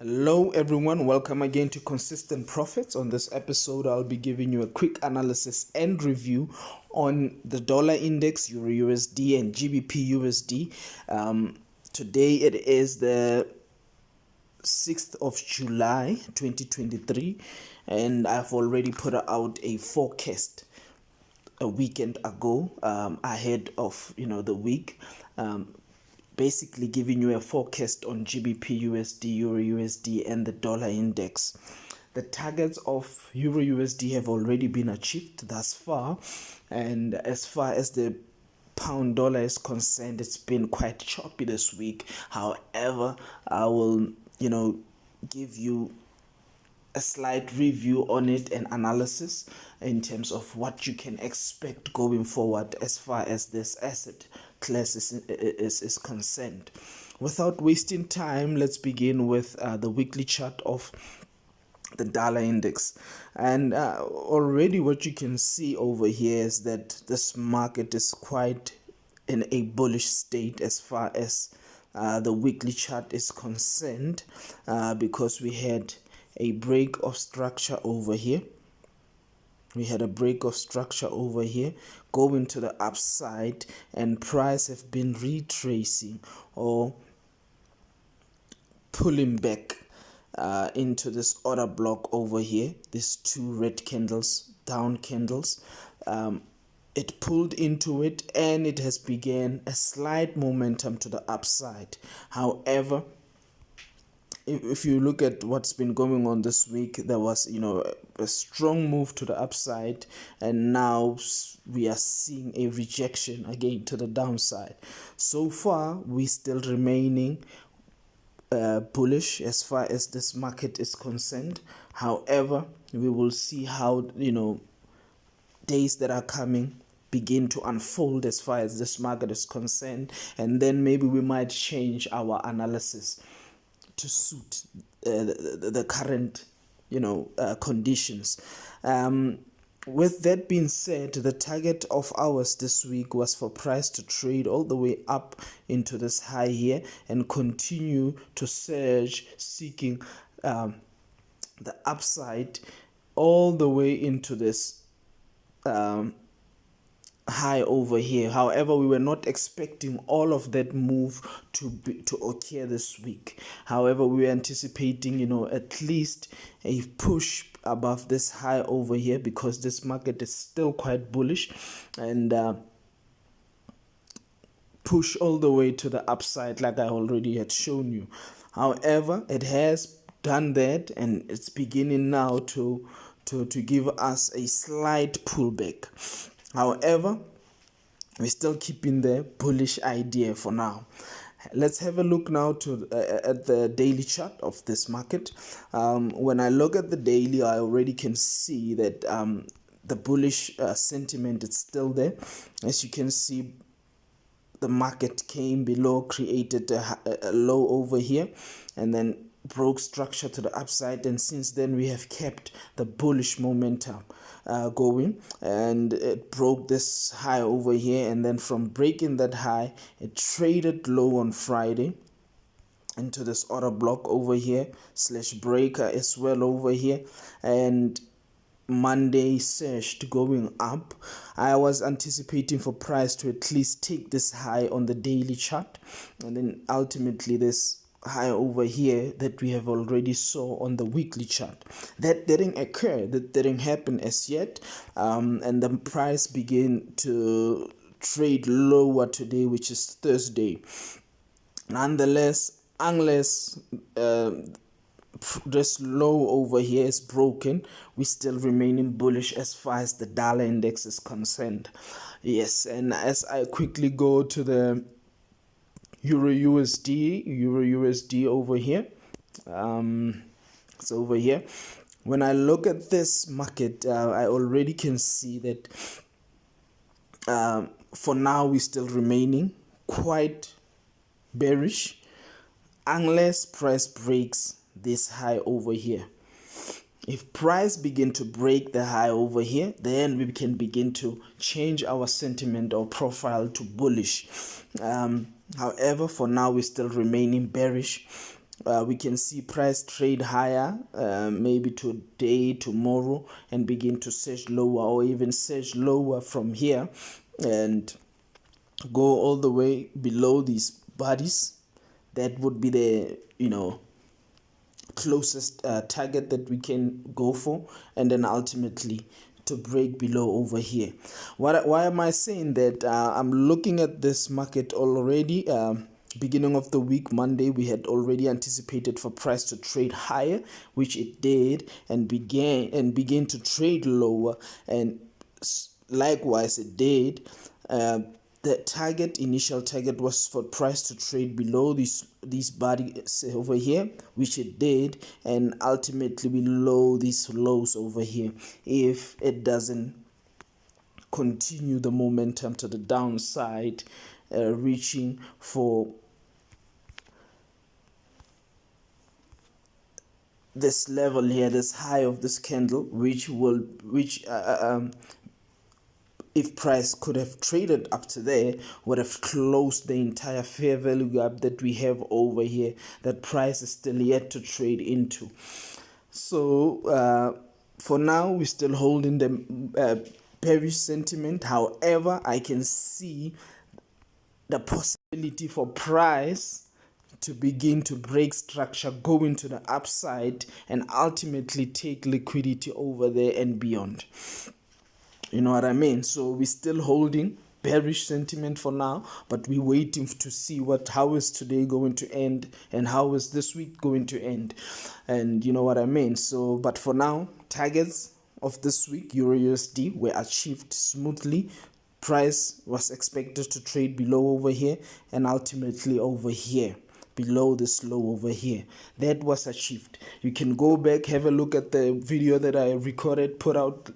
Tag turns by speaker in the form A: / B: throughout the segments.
A: Hello everyone, welcome again to Consistent Profits. On this episode, I'll be giving you a quick analysis and review on the dollar index, EURUSD and GBPUSD. Today it is the 6th of July 2023, and I've already put out a forecast a weekend ago ahead of the week. Basically giving you a forecast on GBPUSD, EURUSD, and the dollar index. The targets of EURUSD have already been achieved thus far, and as far as the pound dollar is concerned, it's been quite choppy this week. However, I will give you a slight review on it and analysis in terms of what you can expect going forward as far as this asset class is concerned. Without wasting time, let's begin with the weekly chart of the dollar index. And already what you can see over here is that this market is quite in a bullish state as far as the weekly chart is concerned, because we had a break of structure over here. We had a break of structure over here going to the upside, and price have been retracing or pulling back into this order block over here. These two red candles, down candles. It pulled into it and it has began a slight momentum to the upside. However, if you look at what's been going on this week, there was a strong move to the upside, and now we are seeing a rejection again to the downside. So far we still remaining bullish as far as this market is concerned. However, we will see how days that are coming begin to unfold as far as this market is concerned, and then maybe we might change our analysis to suit the current conditions. With that being said, the target of ours this week was for price to trade all the way up into this high here and continue to surge, seeking the upside all the way into this high over here. However, we were not expecting all of that move to occur this week. However, we were anticipating at least a push above this high over here, because this market is still quite bullish, and push all the way to the upside like I already had shown you. However, it has done that, and it's beginning now to give us a slight pullback. However, we're still keeping the bullish idea for now. Let's have a look now at the daily chart of this market. When I look at the daily, I already can see that the bullish sentiment is still there. As you can see, the market came below, created a low over here, and then broke structure to the upside, and since then we have kept the bullish momentum going, and it broke this high over here, and then from breaking that high it traded low on Friday into this order block over here / breaker as well over here, and Monday surged going up. I was anticipating for price to at least take this high on the daily chart, and then ultimately this high over here that we have already saw on the weekly chart. That didn't occur, that didn't happen as yet, and the price began to trade lower today, which is Thursday. Nonetheless, unless this low over here is broken, we still remaining bullish as far as the dollar index is concerned. Yes, and as I quickly go to the EURUSD over here, it's over here. When I look at this market, I already can see that for now we're still remaining quite bearish unless price breaks this high over here. If price begin to break the high over here, then we can begin to change our sentiment or profile to bullish. However, for now we're still remaining bearish We can see price trade higher, maybe today, tomorrow, and begin to surge lower, or even surge lower from here and go all the way below these bodies. That would be the closest target that we can go for, and then ultimately to break below over here. Why am I saying that? I'm looking at this market already. Beginning of the week, Monday, we had already anticipated for price to trade higher, which it did, and began to trade lower, and likewise it did. The initial target was for price to trade below these bodies over here, which it did, and ultimately below these lows over here if it doesn't continue the momentum to the downside, reaching for this level here, this high of this candle, which if price could have traded up to there, would have closed the entire fair value gap that we have over here, that price is still yet to trade into. So for now, we're still holding the bearish sentiment. However, I can see the possibility for price to begin to break structure, go into the upside, and ultimately take liquidity over there and beyond. You know what I mean? So we're still holding bearish sentiment for now, but we're waiting to see how is today going to end and how is this week going to end. And you know what I mean? So, but for now, targets of this week, EURUSD, were achieved smoothly. Price was expected to trade below over here and ultimately over here, below this low over here. That was achieved. You can go back, have a look at the video that I recorded, put out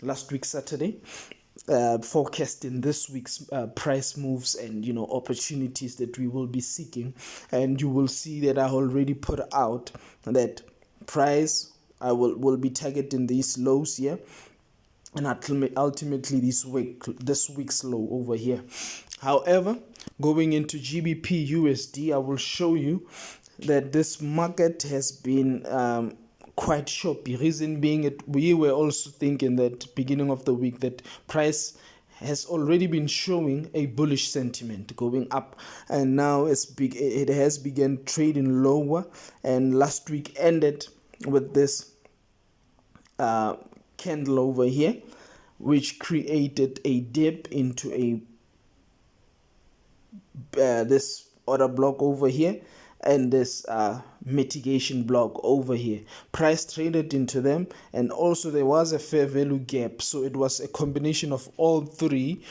A: last week Saturday, forecasting this week's price moves and opportunities that we will be seeking. And you will see that I already put out that price I will be targeting these lows here, and ultimately this week's low over here. However, going into GBPUSD, I will show you that this market has been quite choppy. Reason being, we were also thinking that beginning of the week that price has already been showing a bullish sentiment going up, and now it has begun trading lower, and last week ended with this candle over here, which created a dip into a this order block over here, and this mitigation block over here. Price traded into them, and also there was a fair value gap, so it was a combination of all three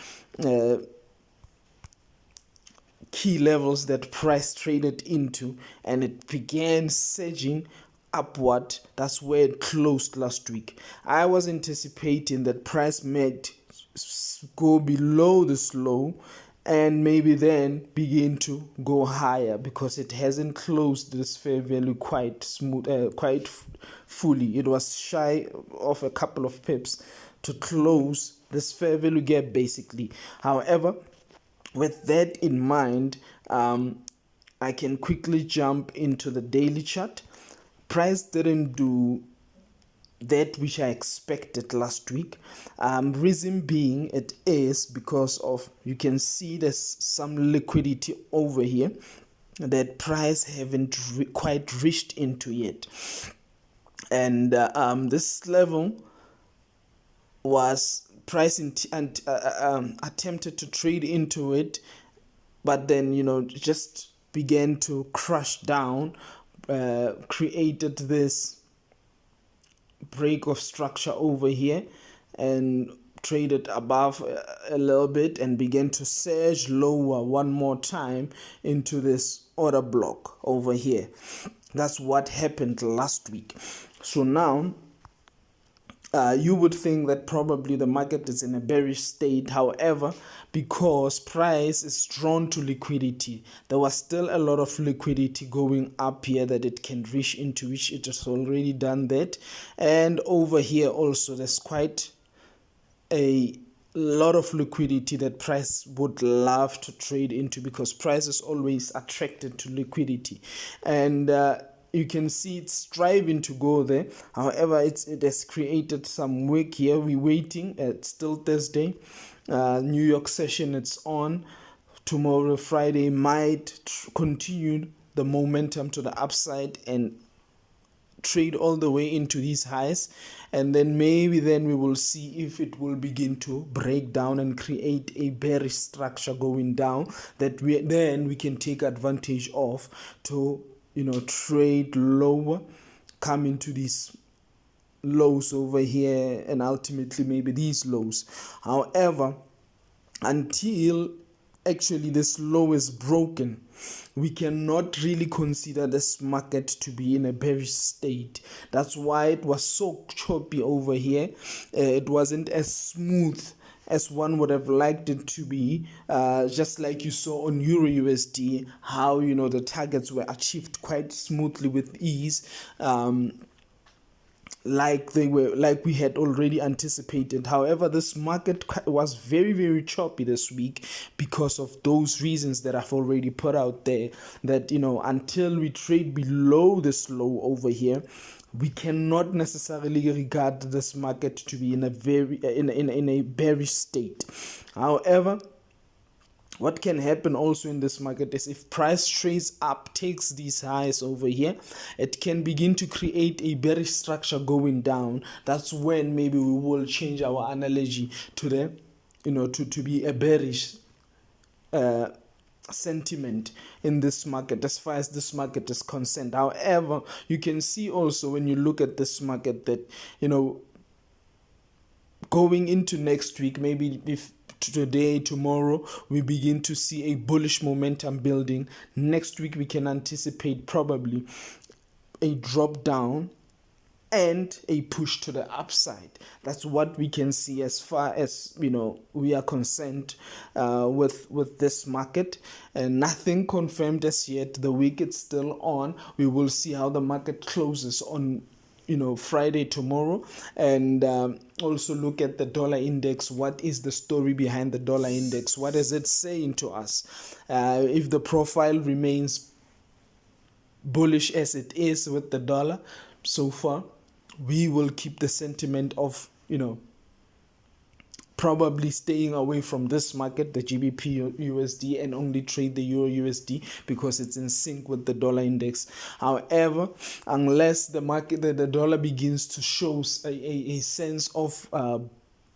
A: key levels that price traded into, and it began surging upward. That's where it closed last week. I was anticipating that price might go below this low and maybe then begin to go higher, because it hasn't closed this fair value quite fully. It was shy of a couple of pips to close this fair value gap basically. However, with that in mind, I can quickly jump into the daily chart. Price didn't do that which I expected last week. Reason being, it is because of, you can see there's some liquidity over here that price haven't quite reached into yet, and this level was price attempted to trade into it, but then just began to crash down, created this break of structure over here and traded above a little bit and began to surge lower one more time into this order block over here. That's what happened last week. So now you would think that probably the market is in a bearish state. However, because price is drawn to liquidity, there was still a lot of liquidity going up here that it can reach into, which it has already done that. And over here also there's quite a lot of liquidity that price would love to trade into, because price is always attracted to liquidity, and you can see it's striving to go there. However, it has created some wick here. We're waiting. It's still Thursday. New York session, it's on. Tomorrow, Friday, might continue the momentum to the upside and trade all the way into these highs, and then maybe then we will see if it will begin to break down and create a bearish structure going down that we can take advantage of to trade lower, come into these lows over here, and ultimately maybe these lows. However, until actually this low is broken, we cannot really consider this market to be in a bearish state. That's why it was so choppy over here. It wasn't as smooth as one would have liked it to be, just like you saw on EURUSD, how the targets were achieved quite smoothly with ease, like we had already anticipated. However, this market was very, very choppy this week because of those reasons that I've already put out there, that until we trade below this low over here, we cannot necessarily regard this market to be in a bearish state. However, what can happen also in this market is if price trades up, takes these highs over here, it can begin to create a bearish structure going down. That's when maybe we will change our analogy to the, to be a bearish sentiment in this market as far as this market is concerned. However, you can see also when you look at this market that, going into next week, maybe if today, tomorrow, we begin to see a bullish momentum building. Next week, we can anticipate probably a drop down and a push to the upside. That's what we can see as far as we are concerned with this market, and nothing confirmed as yet. The week it's still on. We will see how the market closes on Friday, tomorrow, and also look at the dollar index. What is the story behind the dollar index? What is it saying to us? If the profile remains bullish as it is with the dollar so far, we will keep the sentiment of probably staying away from this market, the GBPUSD, and only trade the EURUSD because it's in sync with the dollar index. However, unless the market, the dollar begins to show a sense of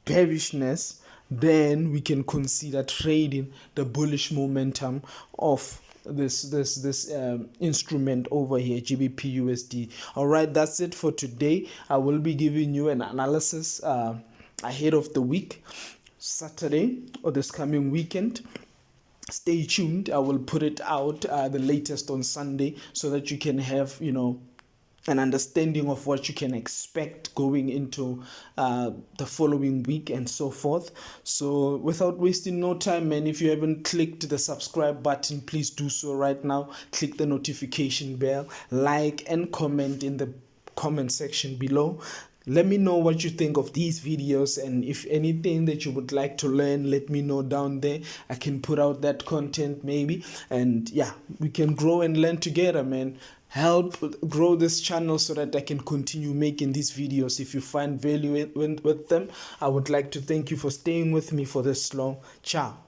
A: bearishness, then we can consider trading the bullish momentum of this instrument over here, GBPUSD. All right, that's it for today. I will be giving you an analysis ahead of the week, Saturday or this coming weekend. Stay tuned. I will put it out the latest on Sunday so that you can have an understanding of what you can expect going into the following week and so forth. So without wasting no time, man, if you haven't clicked the subscribe button, please do so right now. Click the notification bell, like and comment in the comment section below. Let me know what you think of these videos, and if anything that you would like to learn, let me know down there. I can put out that content maybe, and yeah, we can grow and learn together, man. Help grow this channel so that I can continue making these videos. If you find value with them, I would like to thank you for staying with me for this long. Ciao.